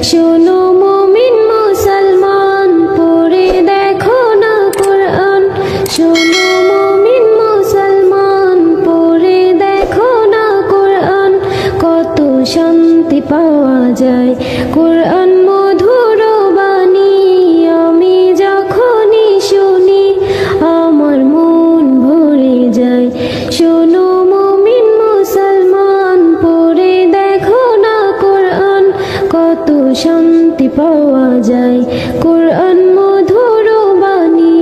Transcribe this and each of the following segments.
শোনো মুমিন মুসলমান পড়ে দেখো না কোরআন। শোনো মুমিন মুসলমান পড়ে দেখো না কোরআন। কত শান্তি পাওয়া যায় কোরআন মধুর বাণী। আমি যখনই শুনি আমার মন ভরে যায়। শোনো মুমিন মুসলমান পড়ে দেখো না কোরআন। কত শান্তি পাওয়া যায় কোরআন মধুর বাণী।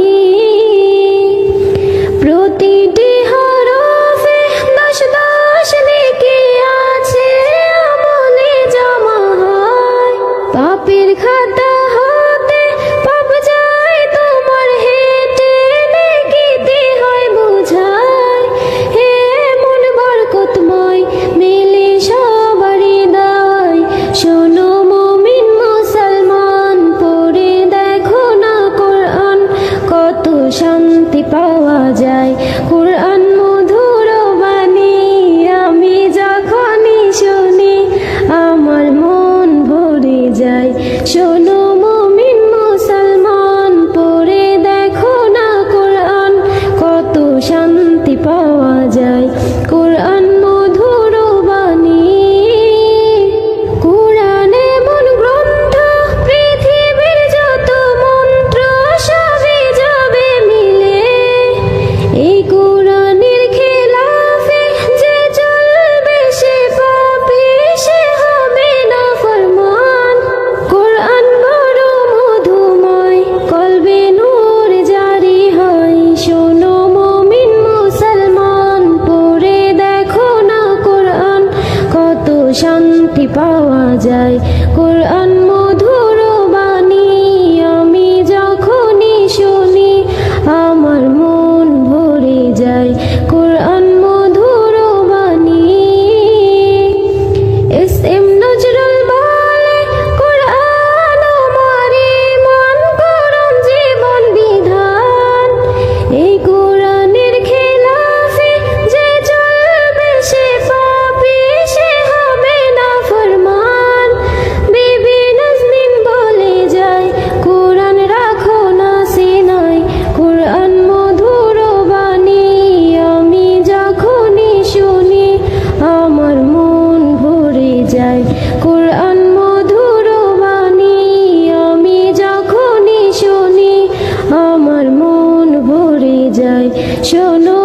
প্রতিটি হরফে দশ দশ নেকি আছে আমলে জমা হয়। পাপের খাতা হতে পাপ যায় তোমার হেঁটে নেকিতে হয় বোঝায়। হে মন বরকতময় মেলে সবারই দায়। শোনো মুমিন মুসলমান পড়ে দেখো না কোরআন। কত শান্তি পাওয়া যায় কোরআন মধুর বাণী। আমি যখনই শুনি আমার মন ভরে যায়। শোনো মুমিন মুসলমান পড়ে দেখো না কোরআন। কত শান্তি পাওয়া যায় কোরআন মধুর বাণী। কোরআন এমন গ্রন্থ পৃথিবীর যত মন্ত্র সবই যাবে মিলে। এই কোরআনের খেলাফে যে চলবে সে পাপী, সে হবে না ফরমান। কোরআন বড় মধুময় কলবে নূর জারি হয়। শোনো মুমিন মুসলমান পড়ে দেখো না কোরআন। কত শান্তি পাওয়া যায় কোরআন মধুর বাণী। আমি যখনই শুনি আমার মন ভরে যায় কোরআন মধুর বাণী। এস এম নজরুল বলে কোরআন আমার ঈমান, কোরআন জীবন বিধান। এই কোরআনের খেলাফে যে চলবে সে পাপী, সে হবে না ফরমান। বিবি নাজনীন বলে যায় কোরআন রাখো না সিনায়। কোরআন মধুর বাণী। আমি যখনই শুনি আমার মন ভরে যায় কোরআন মধুর বাণী। আমি যখনই শুনি আমার মন ভরে যায়। শোনো